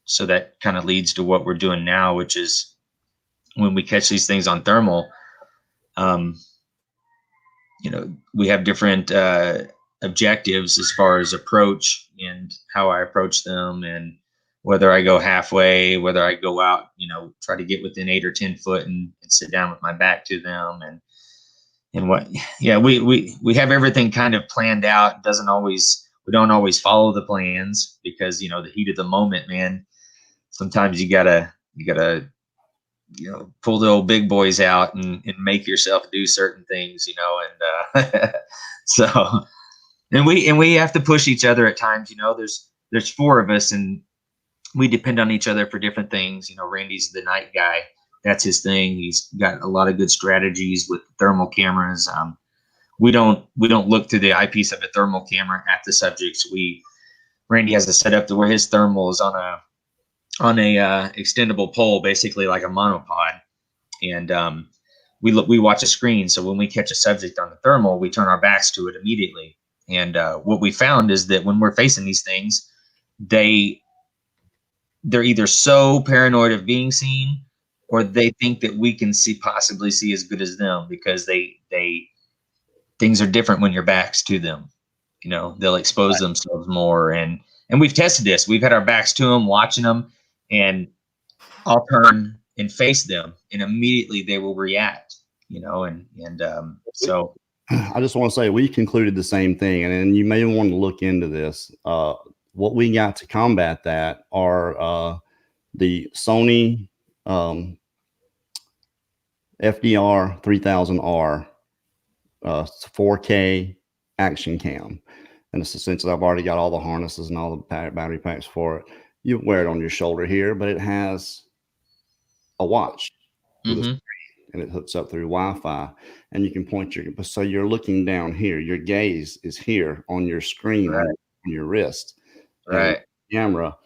so that kind of leads to what we're doing now, which is when we catch these things on thermal, you know, we have different objectives as far as approach and how I approach them, and whether I go halfway, whether I go out, you know, try to get within 8 or 10 foot and sit down with my back to them, and what, yeah, we have everything kind of planned out. We don't always follow the plans because, you know, the heat of the moment, man, sometimes you gotta, you know, pull the old big boys out and make yourself do certain things, you know, and so, and we have to push each other at times. You know, there's 4 of us and we depend on each other for different things. You know, Randy's the night guy. That's his thing. He's got a lot of good strategies with thermal cameras. We don't look through the eyepiece of a thermal camera at the subjects. Randy has a setup to where his thermal is on a extendable pole, basically like a monopod, and we watch a screen. So when we catch a subject on the thermal, we turn our backs to it immediately. And what we found is that when we're facing these things, they're either so paranoid of being seen, or they think that we can possibly see as good as them, because things are different when your back's to them. You know, they'll expose themselves more, and we've tested this. We've had our backs to them, watching them, and I'll turn and face them, and immediately they will react. You know, and so I just want to say we concluded the same thing, and you may want to look into this. What we got to combat that are the Sony FDR 3000R 4K action cam. And it's essentially, I've already got all the harnesses and all the battery packs for it. you wear it on your shoulder here, but it has a watch with a Mhm. screen, and it hooks up through Wi-Fi, and you can point so you're looking down here. Your gaze is here on your screen Right. on your wrist, and Right. camera.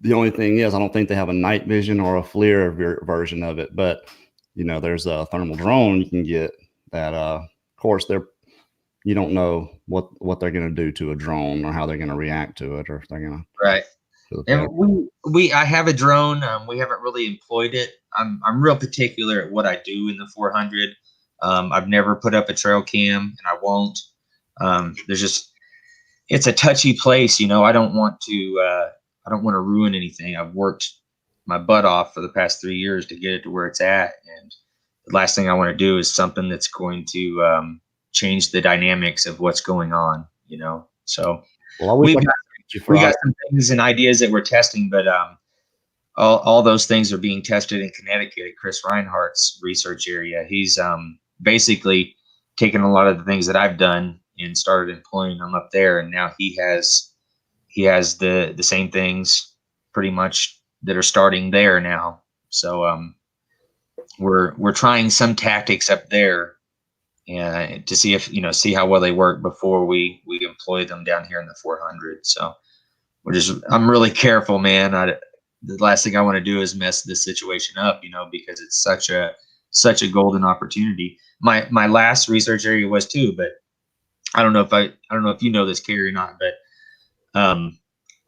The only thing is, I don't think they have a night vision or a FLIR version of it, but there's a thermal drone you can get that. Of course, you don't know what they're going to do to a drone or how they're going to react to it, or if they're going Right. to. And I have a drone. We haven't really employed it. I'm real particular at what I do in the 400. I've never put up a trail cam, and I won't. It's a touchy place, I don't want to ruin anything. I've worked my butt off for the past 3 years to get it to where it's at, and the last thing I want to do is something that's going to change the dynamics of what's going on. So Well, I wish we got some things and ideas that we're testing, but all those things are being tested in Connecticut at Chris Reinhardt's research area. He's basically taken a lot of the things that I've done and started employing them up there, and now he has the same things pretty much that are starting there now. So we're trying some tactics up there and to see how well they work before we employ them down here in the 400. So I'm really careful, man. The last thing I want to do is mess this situation up, because it's such a golden opportunity. My last research area was too, but I don't know if you know this, Kerry, or not, but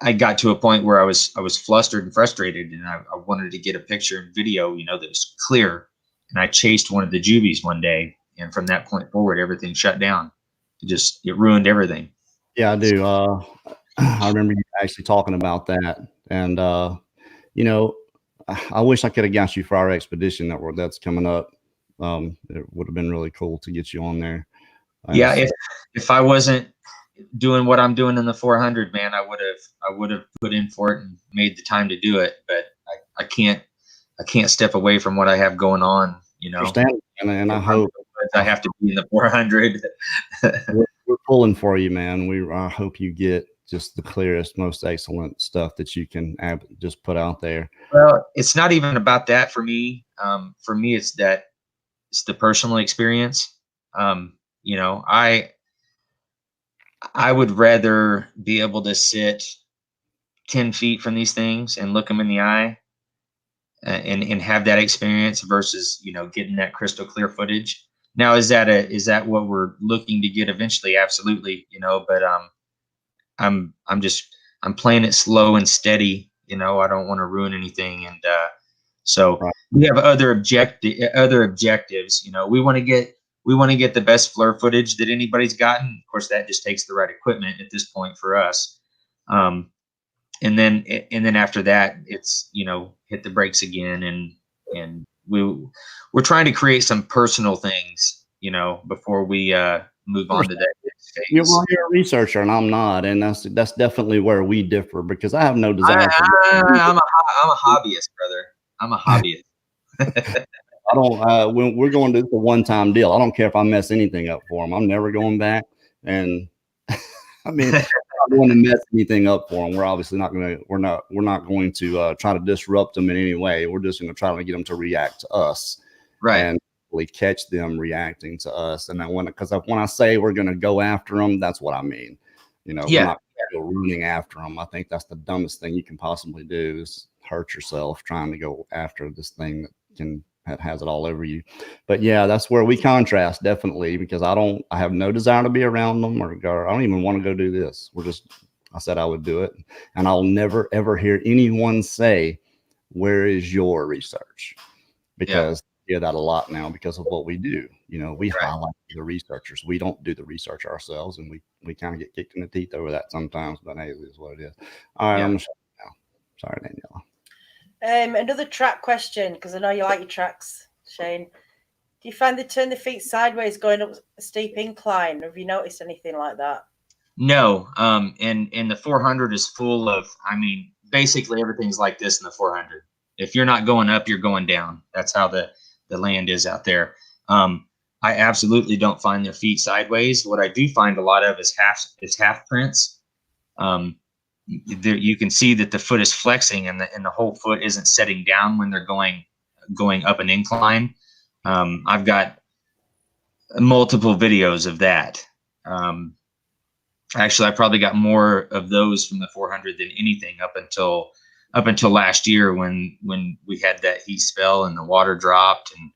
I got to a point where I was flustered and frustrated, and I wanted to get a picture and video, that was clear. And I chased one of the juvies one day, and from that point forward, everything shut down. It ruined everything. Yeah, I do. I remember you actually talking about that, and I wish I could have got you for our expedition that's coming up. It would have been really cool to get you on there. Yeah, if I wasn't doing what I'm doing in the 400, man, I would have put in for it and made the time to do it. But I can't step away from what I have going on. Understand, and I hope I have to be in the 400. we're pulling for you, man. I hope you get just the clearest, most excellent stuff that you can just put out there. Well, it's not even about that for me. For me, it's the personal experience. I would rather be able to sit 10 feet from these things and look them in the eye and have that experience versus, getting that crystal clear footage. Now, is that what we're looking to get eventually? Absolutely. But I'm playing it slow and steady. I don't want to ruin anything. And so Right. we have other objectives. We want to get the best FLIR footage that anybody's gotten. Of course, that just takes the right equipment at this point for us. And then after that, it's hit the brakes again, and we're trying to create some personal things, before we move on to that next phase. You're a researcher, and I'm not, and that's definitely where we differ, because I have no desire. I'm a hobbyist, brother. I'm a hobbyist. I don't. When we're going to do a one-time deal, I don't care if I mess anything up for them. I'm never going back, and I mean, I don't want to mess anything up for them. We're obviously not going to. We're not going to try to disrupt them in any way. We're just going to try to get them to react to us, Right? And really catch them reacting to us. And because when I say we're going to go after them, that's what I mean. We're not going to go running after them. I think that's the dumbest thing you can possibly do, is hurt yourself trying to go after this thing that has it all over you. But yeah, that's where we contrast, definitely, because I have no desire to be around them, or I don't even want to go do this. I said I would do it, and I'll never ever hear anyone say, "Where is your research?" Because I hear that a lot now because of what we do. We highlight the researchers. We don't do the research ourselves, and we kind of get kicked in the teeth over that sometimes, but hey, it is what it is. All right, I'm gonna shut it now. Sorry, Daniela. Another track question, because I know you like your tracks, Shane. Do you find they turn the feet sideways going up a steep incline? Have you noticed anything like that? No. And the 400 is full of, basically everything's like this in the 400. If you're not going up, you're going down. That's how the land is out there. I absolutely don't find their feet sideways. What I do find a lot of is half prints. there, you can see that the foot is flexing and the whole foot isn't setting down when they're going up an incline. I've got multiple videos of that. Actually, I probably got more of those from the 400 than anything up until last year when we had that heat spell and the water dropped and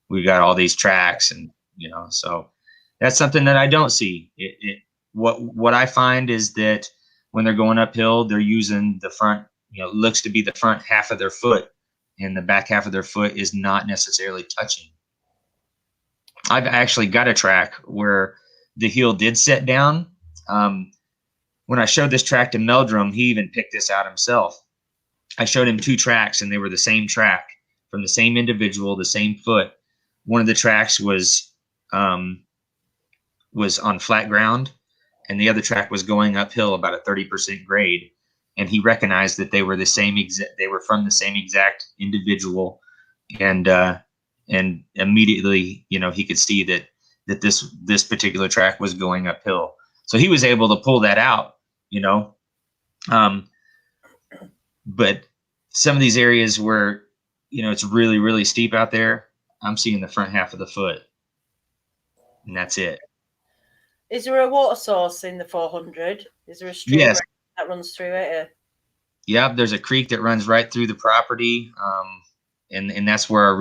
we got all these tracks, and so that's something that I don't see. What I find is that when they're going uphill, they're using the front, looks to be the front half of their foot, and the back half of their foot is not necessarily touching. I've actually got a track where the heel did set down. When I showed this track to Meldrum, he even picked this out himself. I showed him 2 tracks, and they were the same track from the same individual, the same foot. One of the tracks was on flat ground, and the other track was going uphill about a 30% grade. And he recognized that they were the same they were from the same exact individual, and immediately, he could see that this particular track was going uphill. So he was able to pull that out, but some of these areas where, it's really, really steep out there, I'm seeing the front half of the foot, and that's it. Is there a water source in the 400? Is there a stream Yes. that runs through it? Yeah, there's a creek that runs right through the property, and that's where our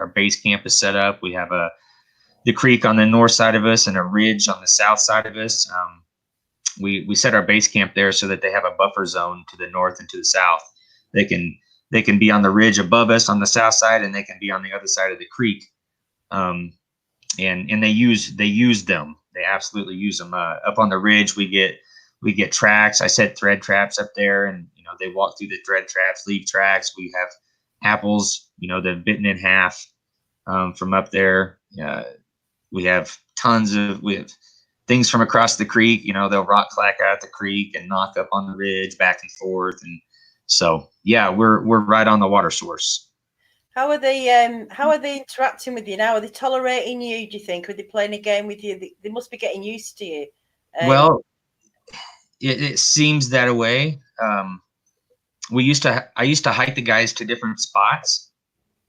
base camp is set up. We have the creek on the north side of us and a ridge on the south side of us. We set our base camp there so that they have a buffer zone to the north and to the south. They can be on the ridge above us on the south side, and they can be on the other side of the creek. And they use them. They absolutely use them. Up on the ridge, we get tracks. I set thread traps up there, and they walk through the thread traps, leave tracks. We have apples, they've bitten in half from up there. We have things from across the creek. They'll rock clack out the creek and knock up on the ridge back and forth. And so, yeah, we're right on the water source. How are they interacting with you now? Are they tolerating you, do you think? Are they playing a game with you? They must be getting used to you. Well, it seems that way. I used to hike the guys to different spots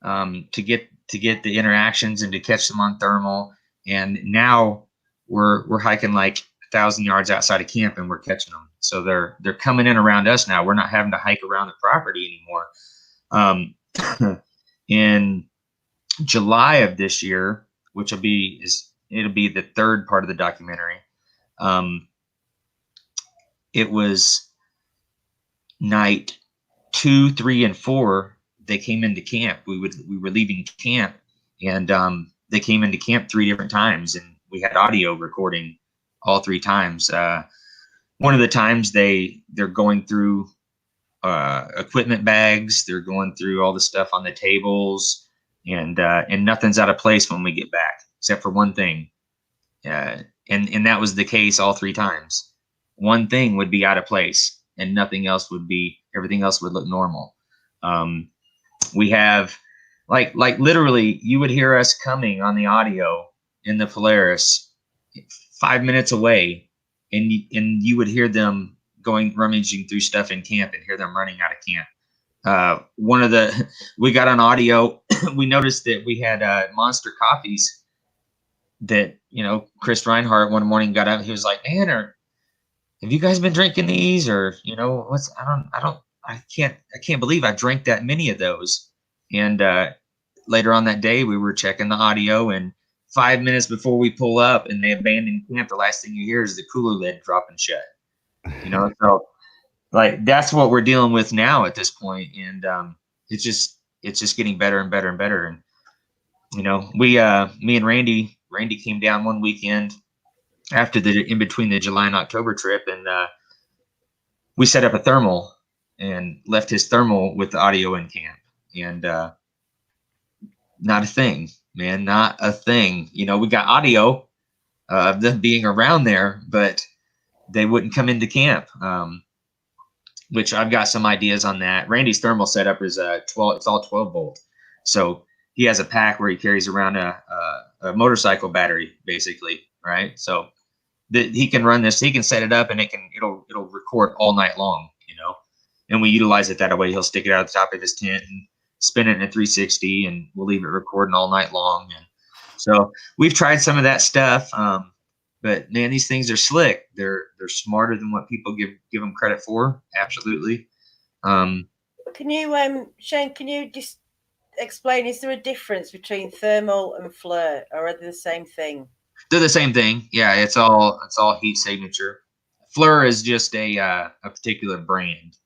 to get the interactions and to catch them on thermal. And now we're hiking like 1,000 yards outside of camp, and we're catching them. So they're coming in around us now. We're not having to hike around the property anymore. In July of this year, which it'll be the 3rd part of the documentary. It was night 2, 3, and 4. They came into camp. We were leaving camp, and they came into camp 3 different times, and we had audio recording all 3 times. One of the times they're going through equipment bags. They're going through all the stuff on the tables, and nothing's out of place when we get back, except for one thing. And that was the case all 3 times. One thing would be out of place, and everything else would look normal. We have like literally, you would hear us coming on the audio in the Polaris 5 minutes away, and you would hear them rummaging through stuff in camp and hear them running out of camp. We got on audio. We noticed that we had Monster coffees that, Chris Reinhardt one morning got up. He was like, "Man, have you guys been drinking these? Or, I can't believe I drank that many of those." And later on that day, we were checking the audio, and 5 minutes before we pull up and they abandon camp, the last thing you hear is the cooler lid dropping shut. So like that's what we're dealing with now at this point, and it's just getting better and better and better. And me and Randy came down one weekend after in between the July and October trip, and we set up a thermal and left his thermal with the audio in camp, and not a thing, man, not a thing. We got audio of them being around there, but they wouldn't come into camp, which I've got some ideas on that. Randy's thermal setup is 12. It's all 12 volt. So he has a pack where he carries around a motorcycle battery, basically, right? So that he can run this, he can set it up, and it'll record all night long, and we utilize it that way. He'll stick it out the top of his tent and spin it in a 360, and we'll leave it recording all night long. And so we've tried some of that stuff. But man, these things are slick. They're smarter than what people give them credit for. Absolutely. Can you, Shane, can you just explain, is there a difference between thermal and FLIR, or are they the same thing? They're the same thing. Yeah, it's all heat signature. FLIR is just a particular brand.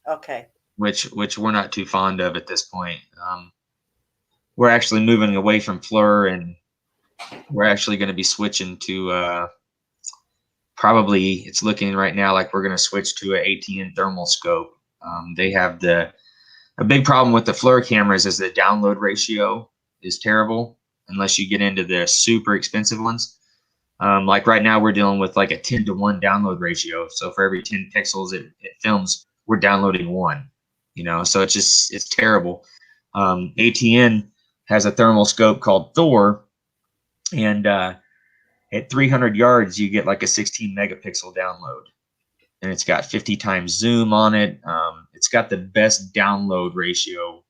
Okay. Which we're not too fond of at this point. We're actually moving away from FLIR, and we're actually going to be switching to probably, it's looking right now like we're going to switch to an ATN thermal scope. They have a big problem with the FLIR cameras is the download ratio is terrible unless you get into the super expensive ones. Like right now we're dealing with like a 10-to-1 download ratio. So for every 10 pixels it films, we're downloading 1, so it's terrible. ATN has a thermal scope called Thor, and at 300 yards you get like a 16 megapixel download, and it's got 50 times zoom on it. It's got the best download ratio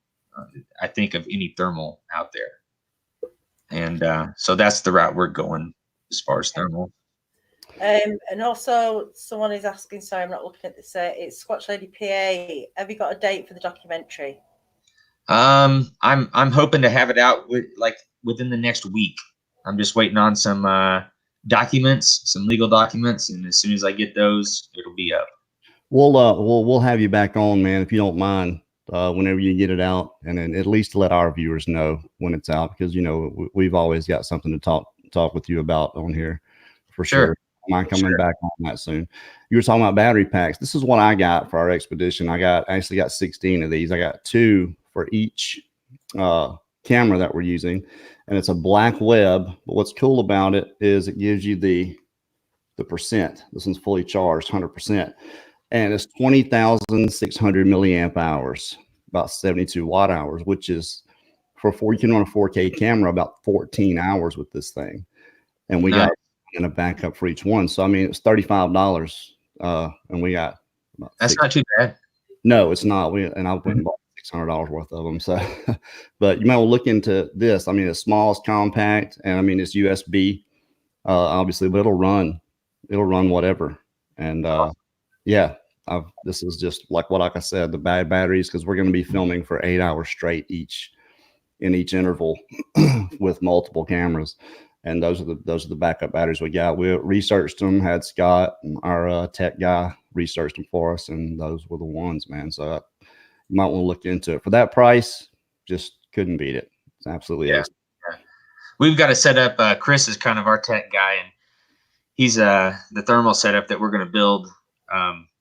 I think of any thermal out there, and so that's the route we're going as far as thermal. And also someone is asking, sorry, I'm not looking at this, it's Squatch Lady PA, have you got a date for the documentary? I'm hoping to have it out within the next week. I'm just waiting on some documents, some legal documents, and as soon as I get those, it'll be up. We'll have you back on, man, if you don't mind, whenever you get it out, and then at least let our viewers know when it's out, because we've always got something to talk with you about on here for sure. Mind coming back on that soon. You were talking about battery packs. This is what I got for our expedition. I actually got 16 of these. I got 2 for each camera that we're using, and it's a black web. But what's cool about it is it gives you the percent. This one's fully charged, 100%, and it's 20,600 milliamp hours, about 72 watt hours, which is you can run a 4K camera about 14 hours with this thing, and we got and a backup for each one. So I mean, it's $35, and we got that's not too bad. No, it's not. I went and bought $600 worth of them. So, but you might want to look into this. I mean, it's small, it's compact, and I mean it's USB, obviously, but it'll run whatever. And yeah, this is just like I said, the bad batteries, because we're going to be filming for 8 hours straight in each interval with multiple cameras. And those are the backup batteries we got. We researched them, had Scott, our tech guy, researched them for us, and those were the ones, man. So you might want to look into it. For that price, just couldn't beat it. It's absolutely awesome. Yeah. We've got to set up. Chris is kind of our tech guy, and he's the thermal setup that we're going to build.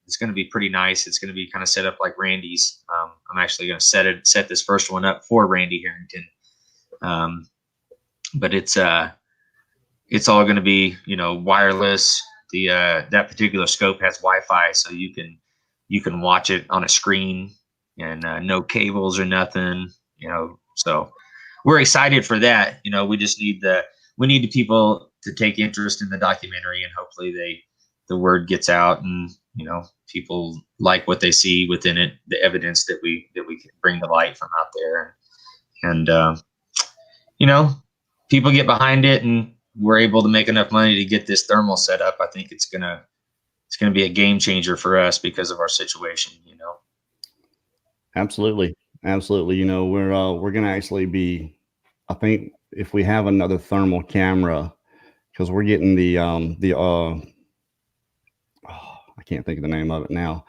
It's going to be pretty nice. It's going to be kind of set up like Randy's. I'm actually going to set this first one up for Randy Harrington. But it's all going to be, wireless. That particular scope has Wi-Fi, so you can watch it on a screen, and no cables or nothing, So we're excited for that. We just need the people to take interest in the documentary, and hopefully the word gets out, and people like what they see within it, the evidence that we can bring to light from out there, and people get behind it, and we're able to make enough money to get this thermal set up. I think it's gonna be a game changer for us because of our situation. Absolutely. We're gonna actually be, I think, if we have another thermal camera, because we're getting I can't think of the name of it now,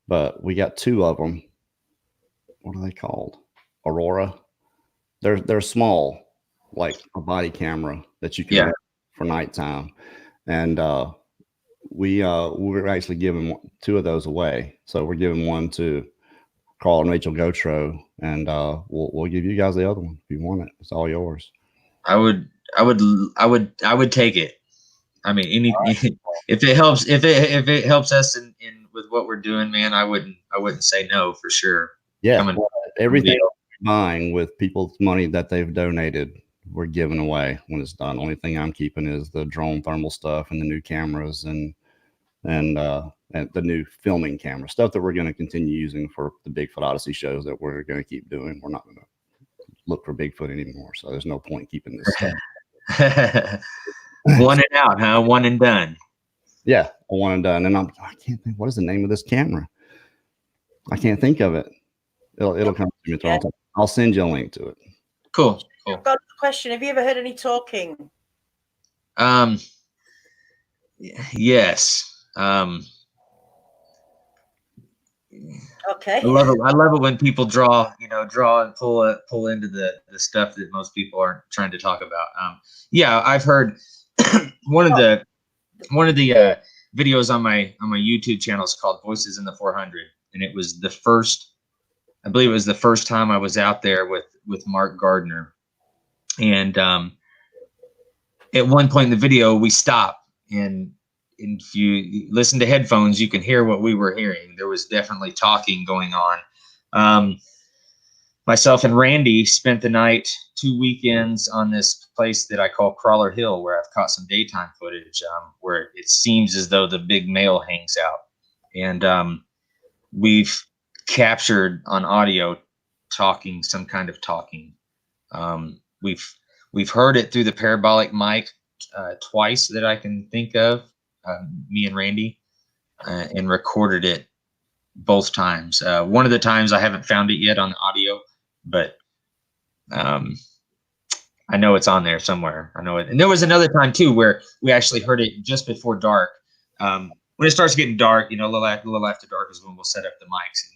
but we got 2 of them. What are they called? Aurora. They're small, like a body camera that you can wear for nighttime, and we're actually giving 2 of those away. So we're giving one to Carl and Rachel Gotro, and we'll give you guys the other one if you want it. It's all yours. I would take it. I mean, if it helps us in with what we're doing, man, I wouldn't say no for sure. Yeah, everything we're buying with people's money that they've donated, we're giving away when it's done. Only thing I'm keeping is the drone thermal stuff and the new cameras and and the new filming camera stuff that we're going to continue using for the Bigfoot Odyssey shows that we're going to keep doing. We're not going to look for Bigfoot anymore, so there's no point keeping this stuff. One and out, huh? One and done. Yeah, one and done. And I can't think, what is the name of this camera? I can't think of it. It'll come to me. Yeah. I'll send you a link to it. Cool. I've got a question. Have you ever heard any talking? Yes. Okay. I love it when people draw and pull into the stuff that most people aren't trying to talk about. Yeah, I've heard one of the videos on my YouTube channel is called Voices in the 400, and it was the first, I believe it was the first time I was out there with Mark Gardner, and at one point in the video we stopped, and if you listen to headphones, you can hear what we were hearing. There was definitely talking going on. Myself and Randy spent the night 2 weekends on this place that I call Crawler Hill, where I've caught some daytime footage, where it seems as though the big male hangs out. And we've captured on audio talking, some kind of talking. We've heard it through the parabolic mic twice that I can think of, me and Randy, and recorded it both times. One of the times I haven't found it yet on the audio, but I know it's on there somewhere. I know it. And there was another time too where we actually heard it just before dark. When it starts getting dark, a little after dark is when we'll set up the mics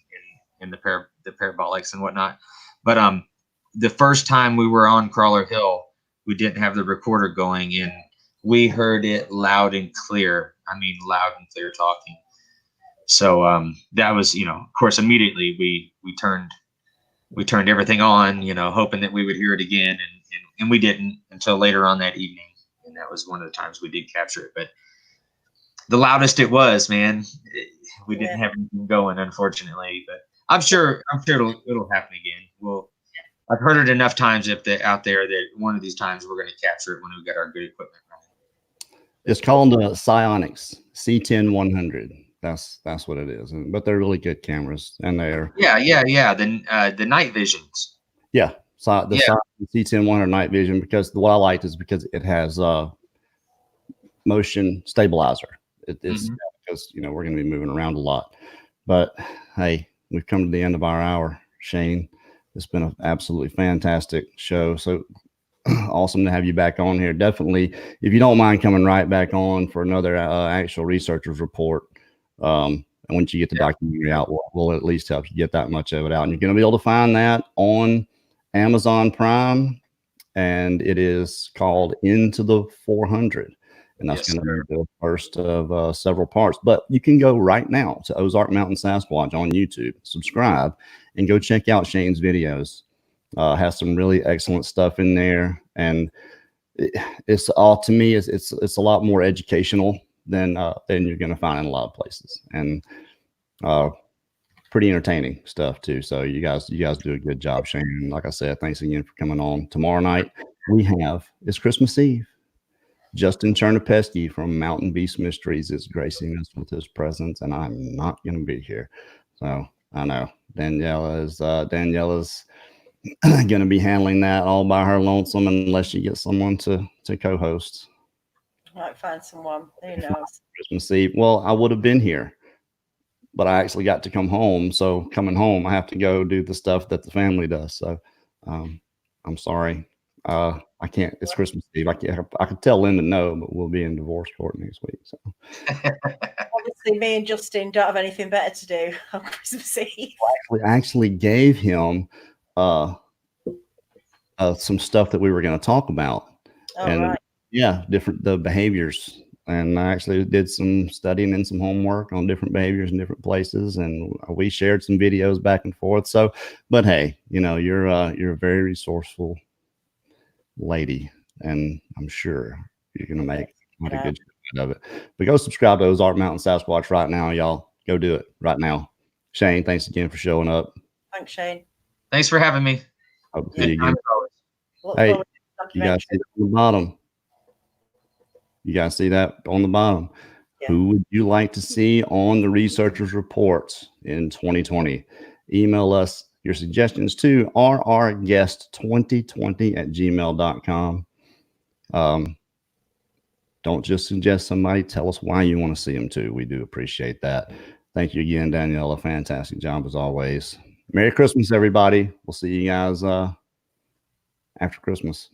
and the parabolics and whatnot. But the first time we were on Crawler Hill, we didn't have the recorder going, and we heard it loud and clear. I mean, loud and clear talking. So that was, of course, immediately we turned everything on, hoping that we would hear it again, and we didn't until later on that evening. And that was one of the times we did capture it. But the loudest it was, man, we didn't have anything going, unfortunately. But I'm sure it'll happen again. I've heard it enough times out there that one of these times we're going to capture it when we got our good equipment running. It's called Psionics C10-100. That's what it is. But they're really good cameras, and they're the night visions. Yeah, the C10-100 night vision, because what I liked is because it has motion stabilizer. It's because we're going to be moving around a lot. But hey, we've come to the end of our hour, Shane. It's been an absolutely fantastic show. So awesome to have you back on here. Definitely, if you don't mind coming right back on for another actual researcher's report. And once you get the documentary out, we'll at least help you get that much of it out. And you're going to be able to find that on Amazon Prime, and it is called Into the 400. And that's going to be the first of several parts. But you can go right now to Ozark Mountain Sasquatch on YouTube, subscribe, and go check out Shane's videos. Has some really excellent stuff in there, and it's all, to me, it's a lot more educational than you're going to find in a lot of places, and pretty entertaining stuff too. So you guys do a good job, Shane. Like I said, thanks again for coming on. Tomorrow night it's Christmas Eve. Justin Chernopesky from Mountain Beast Mysteries is gracing us with his presence, and I'm not going to be here. So I know Daniela's going to be handling that all by her lonesome, unless she gets someone to co-host. Might find someone. Who knows? Christmas Eve. Well, I would have been here, but I actually got to come home. So coming home, I have to go do the stuff that the family does. So I'm sorry. I can't. It's Christmas Eve. I could tell Linda no, but we'll be in divorce court next week. So obviously, me and Justin don't have anything better to do on Christmas Eve. We actually gave him some stuff that we were going to talk about. Right. Yeah, the behaviors. And I actually did some studying and some homework on different behaviors in different places, and we shared some videos back and forth. So, but hey, you're a very resourceful lady, and I'm sure you're gonna make a good job of it. But go subscribe to Ozark Mountain Sasquatch right now, y'all. Go do it right now. Shane, thanks again for showing up. Thanks, Shane. Thanks for having me. Hope to see you again. Hey, you guys see that on the bottom? You guys see that on the bottom? Yeah. Who would you like to see on the researchers' reports in 2020? Email us your suggestions to rrguest2020@gmail.com. Don't just suggest somebody. Tell us why you want to see them too. We do appreciate that. Thank you again, Daniela. Fantastic job as always. Merry Christmas, everybody. We'll see you guys after Christmas.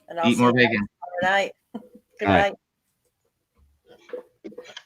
And I'll Eat see more you guys bacon. tomorrow night. Good All right. night.